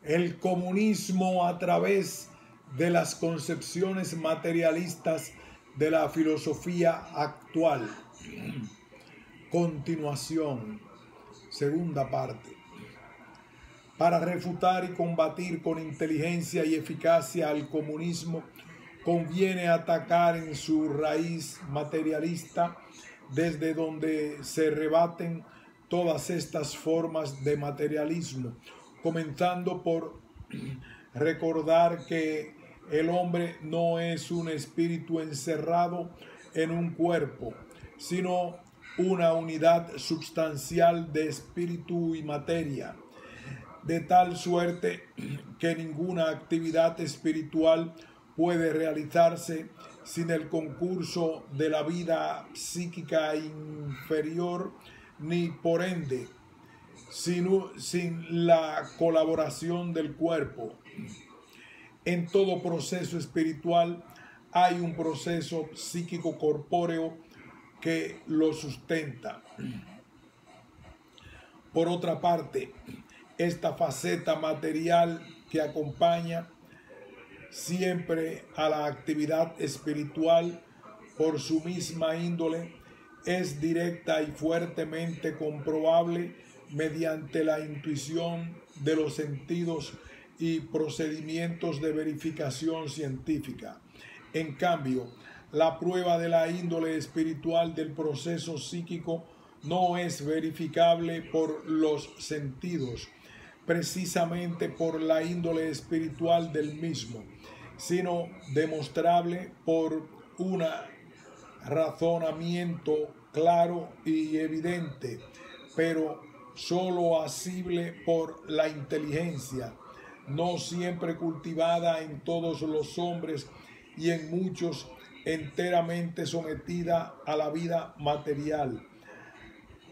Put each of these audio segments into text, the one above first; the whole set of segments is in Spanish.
el comunismo a través de las concepciones materialistas de la filosofía actual. Continuación, segunda parte. Para refutar y combatir con inteligencia y eficacia al comunismo, conviene atacar en su raíz materialista, desde donde se rebaten todas estas formas de materialismo, comenzando por recordar que el hombre no es un espíritu encerrado en un cuerpo, sino una unidad substancial de espíritu y materia, de tal suerte que ninguna actividad espiritual puede realizarse sin el concurso de la vida psíquica inferior, ni por ende sin la colaboración del cuerpo. En todo proceso espiritual hay un proceso psíquico corpóreo que lo sustenta. Por otra parte, esta faceta material que acompaña siempre a la actividad espiritual por su misma índole es directa y fuertemente comprobable mediante la intuición de los sentidos y procedimientos de verificación científica. En cambio, la prueba de la índole espiritual del proceso psíquico no es verificable por los sentidos, precisamente por la índole espiritual del mismo, sino demostrable por un razonamiento claro y evidente, pero sólo asible por la inteligencia, no siempre cultivada en todos los hombres y en muchos enteramente sometida a la vida material.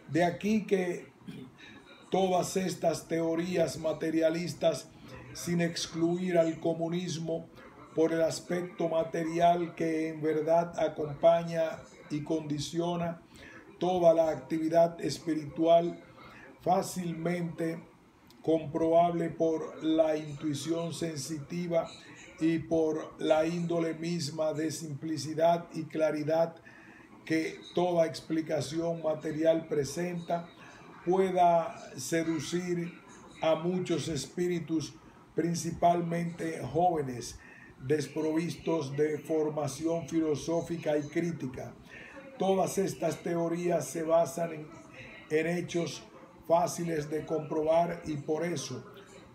De aquí que todas estas teorías materialistas, sin excluir al comunismo por el aspecto material que en verdad acompaña y condiciona toda la actividad espiritual, fácilmente comprobable por la intuición sensitiva y por la índole misma de simplicidad y claridad que toda explicación material presenta, pueda seducir a muchos espíritus, principalmente jóvenes, desprovistos de formación filosófica y crítica. Todas estas teorías se basan en hechos fáciles de comprobar y por eso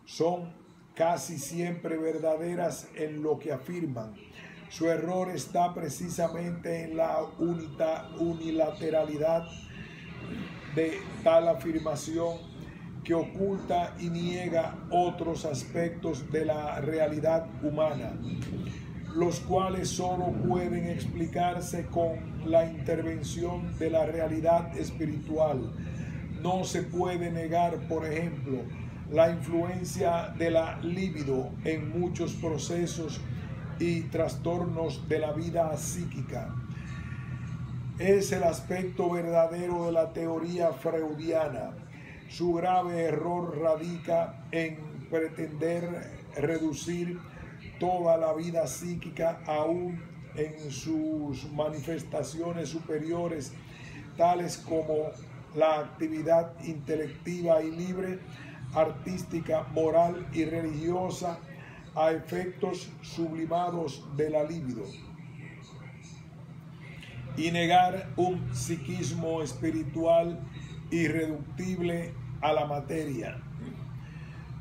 son casi siempre verdaderas en lo que afirman. Su error está precisamente en la unilateralidad de tal afirmación, que oculta y niega otros aspectos de la realidad humana, los cuales solo pueden explicarse con la intervención de la realidad espiritual. No se puede negar, por ejemplo, la influencia de la libido en muchos procesos y trastornos de la vida psíquica. Es el aspecto verdadero de la teoría freudiana. Su grave error radica en pretender reducir toda la vida psíquica, aún en sus manifestaciones superiores, tales como la actividad intelectiva y libre, artística, moral y religiosa, a efectos sublimados de la libido, y negar un psiquismo espiritual irreductible a la materia.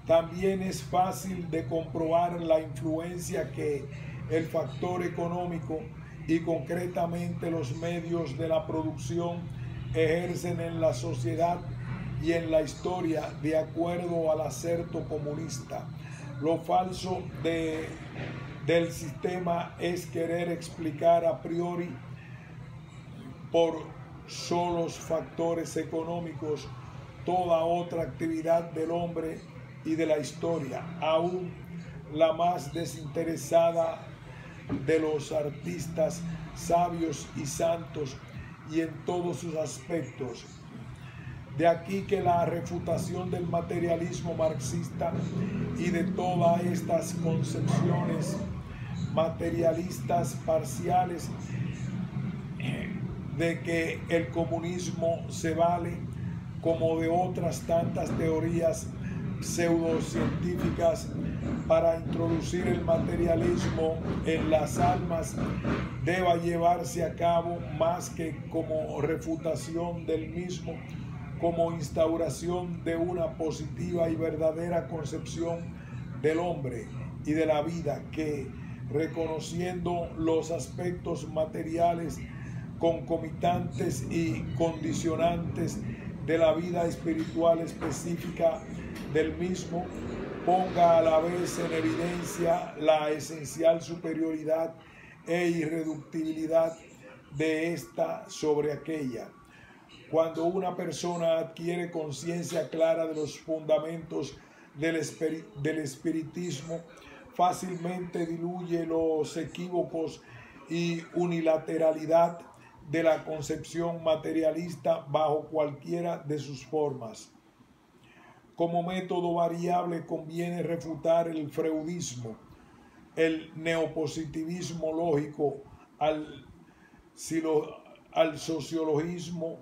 También es fácil de comprobar la influencia que el factor económico y concretamente los medios de la producción ejercen en la sociedad y en la historia de acuerdo al acerto comunista. Lo falso del sistema es querer explicar a priori por solos factores económicos toda otra actividad del hombre y de la historia, aún la más desinteresada de los artistas sabios y santos, y en todos sus aspectos. De aquí que la refutación del materialismo marxista y de todas estas concepciones materialistas parciales de que el comunismo se vale, como de otras tantas teorías pseudocientíficas, para introducir el materialismo en las almas, deba llevarse a cabo más que como refutación del mismo, como instauración de una positiva y verdadera concepción del hombre y de la vida que, reconociendo los aspectos materiales concomitantes y condicionantes de la vida espiritual específica del mismo, ponga a la vez en evidencia la esencial superioridad e irreductibilidad de esta sobre aquella. Cuando una persona adquiere conciencia clara de los fundamentos del espiritismo, fácilmente diluye los equívocos y unilateralidad de la concepción materialista bajo cualquiera de sus formas. Como método variable conviene refutar el freudismo, el neopositivismo lógico, al sociologismo,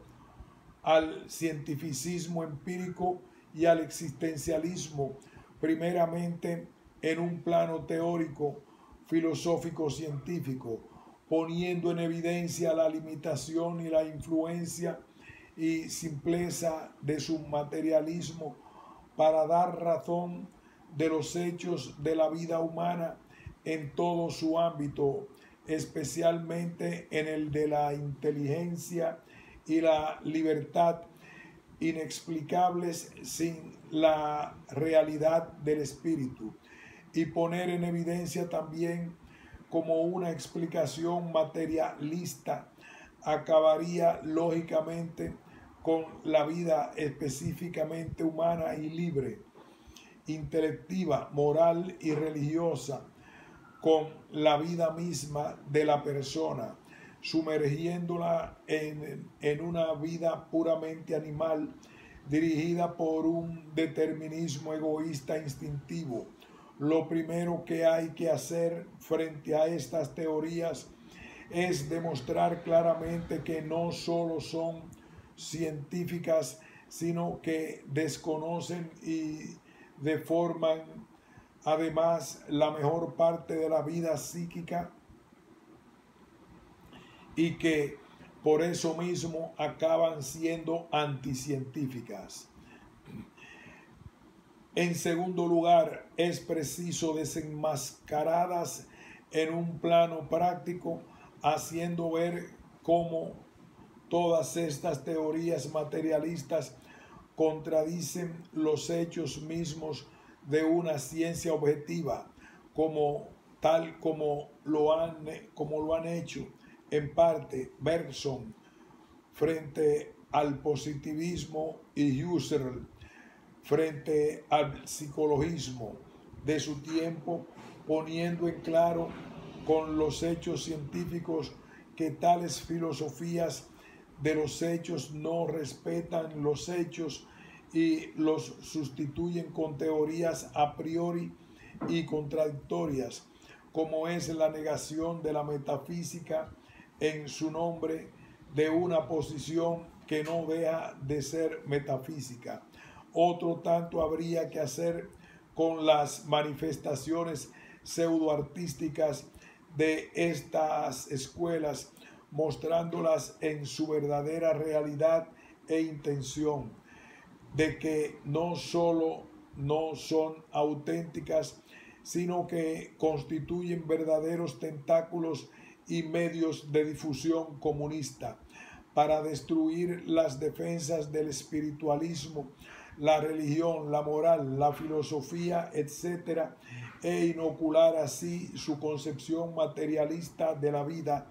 al cientificismo empírico y al existencialismo, primeramente en un plano teórico, filosófico, científico, poniendo en evidencia la limitación y la influencia y simpleza de su materialismo para dar razón de los hechos de la vida humana en todo su ámbito, especialmente en el de la inteligencia y la libertad, inexplicables sin la realidad del espíritu, y poner en evidencia también como una explicación materialista acabaría lógicamente con la vida específicamente humana y libre, intelectiva, moral y religiosa, con la vida misma de la persona, sumergiéndola en una vida puramente animal, dirigida por un determinismo egoísta instintivo. Lo primero que hay que hacer frente a estas teorías es demostrar claramente que no solo son científicas, sino que desconocen y deforman además la mejor parte de la vida psíquica, y que por eso mismo acaban siendo anticientíficas. En segundo lugar, es preciso desenmascararlas en un plano práctico, haciendo ver cómo todas estas teorías materialistas contradicen los hechos mismos de una ciencia objetiva, tal como lo han hecho en parte Bergson frente al positivismo y Husserl frente al psicologismo de su tiempo, poniendo en claro con los hechos científicos que tales filosofías de los hechos no respetan los hechos y los sustituyen con teorías a priori y contradictorias, como es la negación de la metafísica en su nombre de una posición que no deja de ser metafísica. Otro tanto habría que hacer con las manifestaciones pseudoartísticas de estas escuelas, mostrándolas en su verdadera realidad e intención, de que no solo no son auténticas, sino que constituyen verdaderos tentáculos y medios de difusión comunista para destruir las defensas del espiritualismo, la religión, la moral, la filosofía, etc., e inocular así su concepción materialista de la vida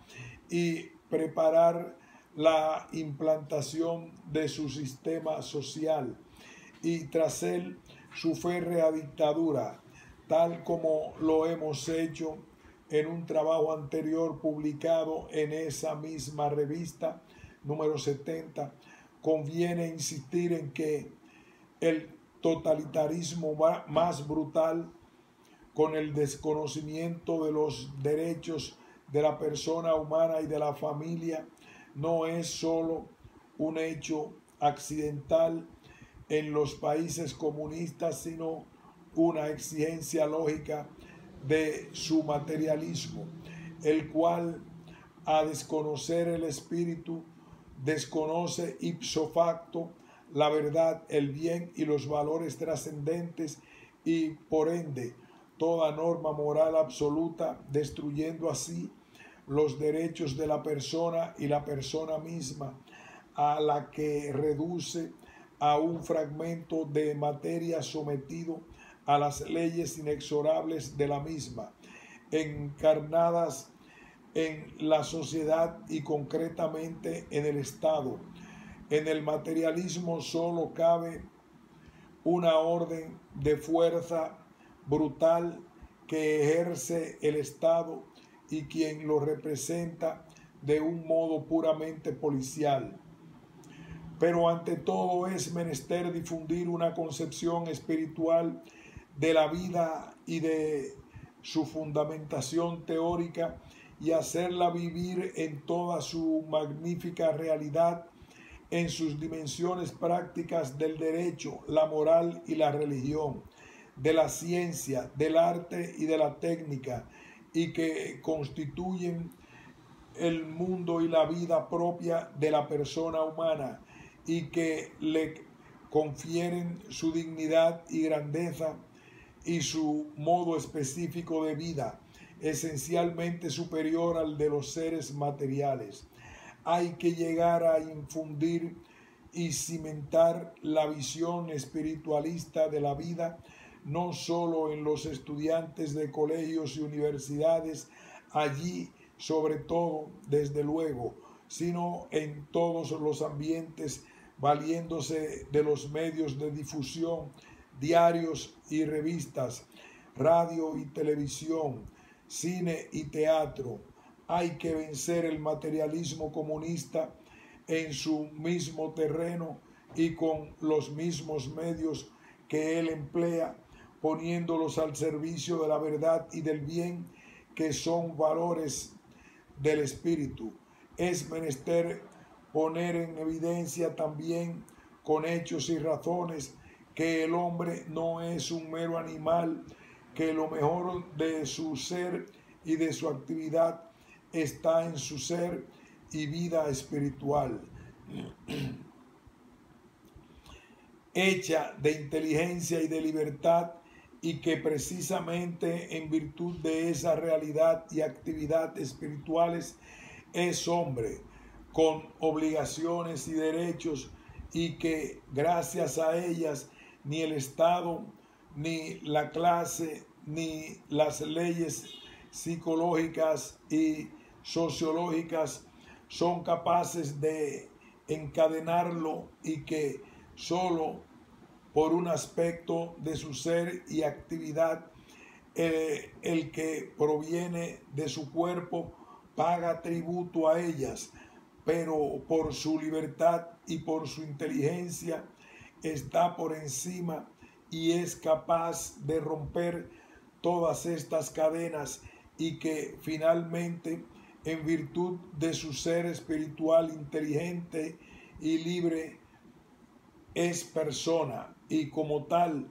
y preparar la implantación de su sistema social y tras él su férrea dictadura, tal como lo hemos hecho en un trabajo anterior publicado en esa misma revista, número 70, conviene insistir en que el totalitarismo más brutal, con el desconocimiento de los derechos de la persona humana y de la familia, no es solo un hecho accidental en los países comunistas, sino una exigencia lógica de su materialismo, el cual, a desconocer el espíritu, desconoce ipso facto la verdad, el bien y los valores trascendentes, y por ende toda norma moral absoluta, destruyendo así los derechos de la persona y la persona misma, a la que reduce a un fragmento de materia sometido a las leyes inexorables de la misma, encarnadas en la sociedad y concretamente en el Estado. En el materialismo solo cabe una orden de fuerza brutal que ejerce el Estado y quien lo representa de un modo puramente policial. Pero ante todo es menester difundir una concepción espiritual de la vida y de su fundamentación teórica y hacerla vivir en toda su magnífica realidad, en sus dimensiones prácticas del derecho, la moral y la religión, de la ciencia, del arte y de la técnica, y que constituyen el mundo y la vida propia de la persona humana, y que le confieren su dignidad y grandeza y su modo específico de vida, esencialmente superior al de los seres materiales. Hay que llegar a infundir y cimentar la visión espiritualista de la vida, no solo en los estudiantes de colegios y universidades, allí sobre todo, desde luego, sino en todos los ambientes, valiéndose de los medios de difusión, diarios y revistas, radio y televisión, cine y teatro. Hay que vencer el materialismo comunista en su mismo terreno y con los mismos medios que él emplea, poniéndolos al servicio de la verdad y del bien, que son valores del espíritu. Es menester poner en evidencia también con hechos y razones que el hombre no es un mero animal, que lo mejor de su ser y de su actividad está en su ser y vida espiritual, hecha de inteligencia y de libertad, y que precisamente en virtud de esa realidad y actividad espirituales es hombre, con obligaciones y derechos, y que gracias a ellas ni el Estado, ni la clase, ni las leyes psicológicas y sociológicas son capaces de encadenarlo, y que solo por un aspecto de su ser y actividad, el que proviene de su cuerpo paga tributo a ellas, pero por su libertad y por su inteligencia está por encima y es capaz de romper todas estas cadenas, y que finalmente, en virtud de su ser espiritual inteligente y libre, es persona y como tal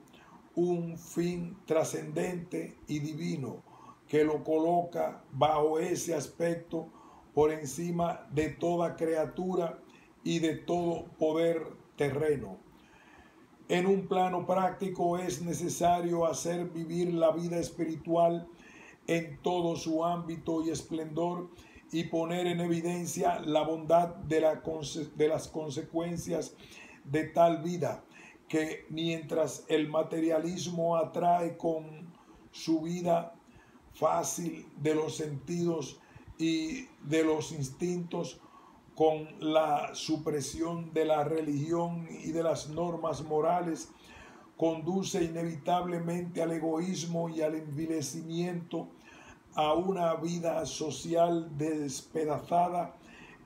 un fin trascendente y divino que lo coloca bajo ese aspecto por encima de toda criatura y de todo poder terreno. En un plano práctico es necesario hacer vivir la vida espiritual en todo su ámbito y esplendor, y poner en evidencia la bondad de las consecuencias de tal vida, que mientras el materialismo atrae con su vida fácil de los sentidos y de los instintos, con la supresión de la religión y de las normas morales, conduce inevitablemente al egoísmo y al envilecimiento, a una vida social despedazada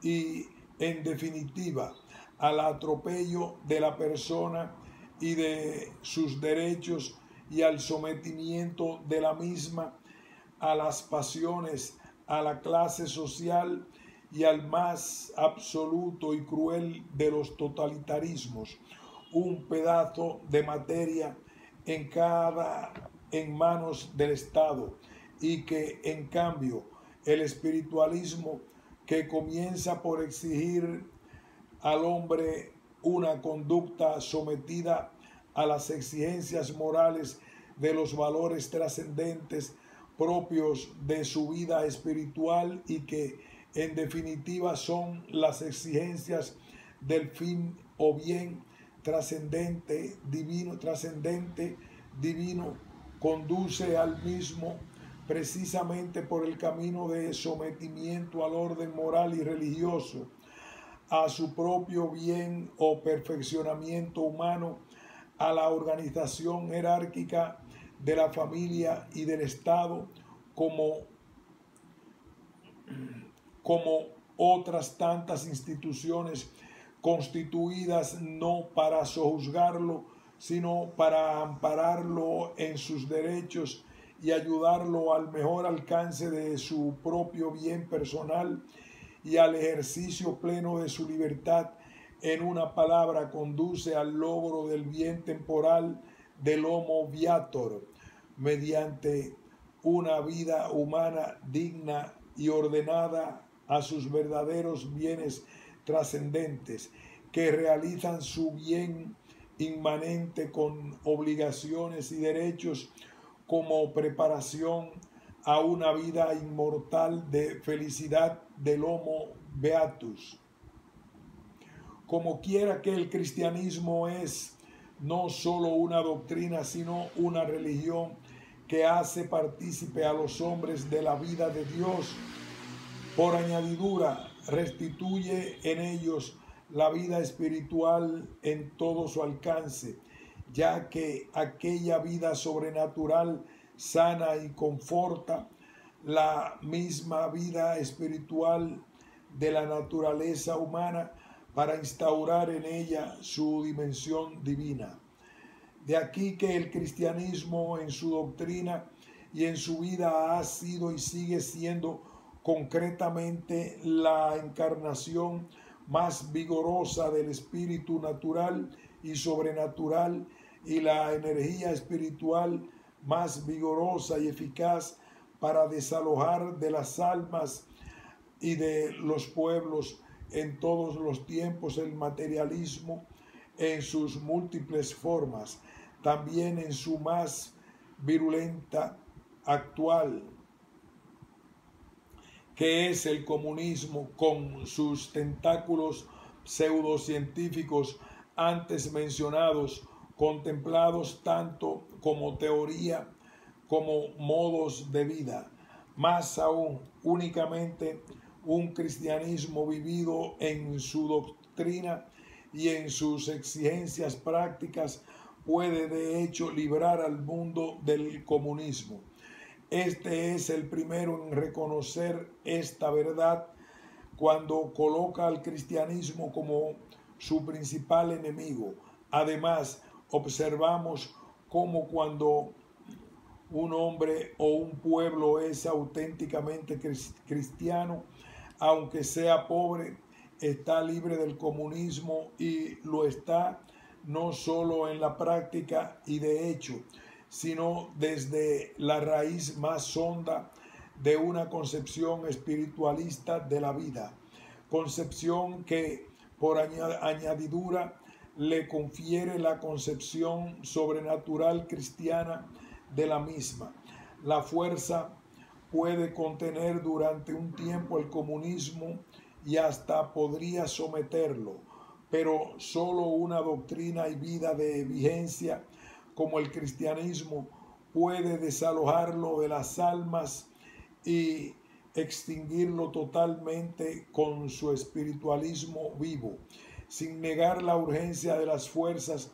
y, en definitiva, al atropello de la persona y de sus derechos y al sometimiento de la misma a las pasiones, a la clase social y al más absoluto y cruel de los totalitarismos, un pedazo de materia en manos del Estado, y que en cambio el espiritualismo, que comienza por exigir al hombre una conducta sometida a las exigencias morales de los valores trascendentes propios de su vida espiritual, y que en definitiva son las exigencias del fin o bien trascendente divino, conduce al mismo precisamente por el camino de sometimiento al orden moral y religioso, a su propio bien o perfeccionamiento humano, a la organización jerárquica de la familia y del Estado, como otras tantas instituciones constituidas no para sojuzgarlo, sino para ampararlo en sus derechos y ayudarlo al mejor alcance de su propio bien personal y al ejercicio pleno de su libertad. En una palabra, conduce al logro del bien temporal del Homo Viator, mediante una vida humana digna y ordenada a sus verdaderos bienes trascendentes, que realizan su bien inmanente con obligaciones y derechos como preparación a una vida inmortal de felicidad del Homo Beatus. Como quiera que el cristianismo es no solo una doctrina, sino una religión que hace partícipe a los hombres de la vida de Dios. Por añadidura, restituye en ellos la vida espiritual en todo su alcance, ya que aquella vida sobrenatural sana y conforta la misma vida espiritual de la naturaleza humana para instaurar en ella su dimensión divina. De aquí que el cristianismo en su doctrina y en su vida ha sido y sigue siendo concretamente la encarnación más vigorosa del espíritu natural y sobrenatural, y la energía espiritual más vigorosa y eficaz para desalojar de las almas y de los pueblos en todos los tiempos el materialismo en sus múltiples formas, también en su más virulenta actual, que es el comunismo, con sus tentáculos pseudocientíficos antes mencionados, contemplados tanto como teoría como modos de vida. Más aún, únicamente un cristianismo vivido en su doctrina y en sus exigencias prácticas puede de hecho librar al mundo del comunismo. Este es el primero en reconocer esta verdad cuando coloca al cristianismo como su principal enemigo. Además, observamos cómo cuando un hombre o un pueblo es auténticamente cristiano, aunque sea pobre, está libre del comunismo, y lo está no solo en la práctica y de hecho, sino desde la raíz más honda de una concepción espiritualista de la vida, concepción que por añadidura le confiere la concepción sobrenatural cristiana de la misma. La fuerza puede contener durante un tiempo el comunismo y hasta podría someterlo, pero solo una doctrina y vida de vigencia como el cristianismo puede desalojarlo de las almas y extinguirlo totalmente con su espiritualismo vivo. Sin negar la urgencia de las fuerzas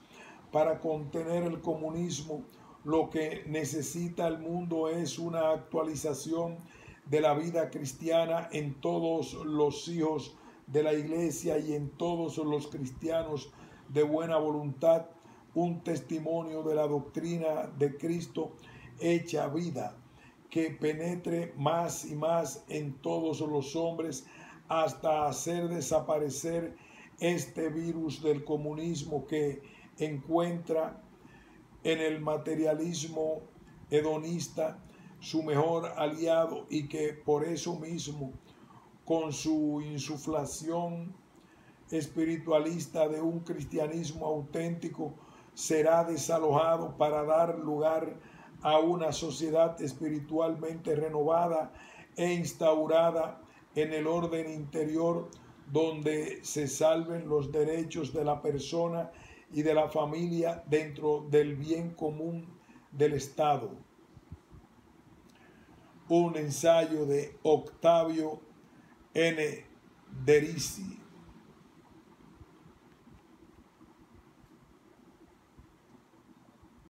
para contener el comunismo, lo que necesita el mundo es una actualización de la vida cristiana en todos los hijos de la Iglesia y en todos los cristianos de buena voluntad un testimonio de la doctrina de Cristo hecha vida, que penetre más y más en todos los hombres hasta hacer desaparecer este virus del comunismo que encuentra en el materialismo hedonista su mejor aliado y que por eso mismo, con su insuflación espiritualista de un cristianismo auténtico, será desalojado para dar lugar a una sociedad espiritualmente renovada e instaurada en el orden interior, donde se salven los derechos de la persona y de la familia dentro del bien común del Estado. Un ensayo de Octavio N. Derisi.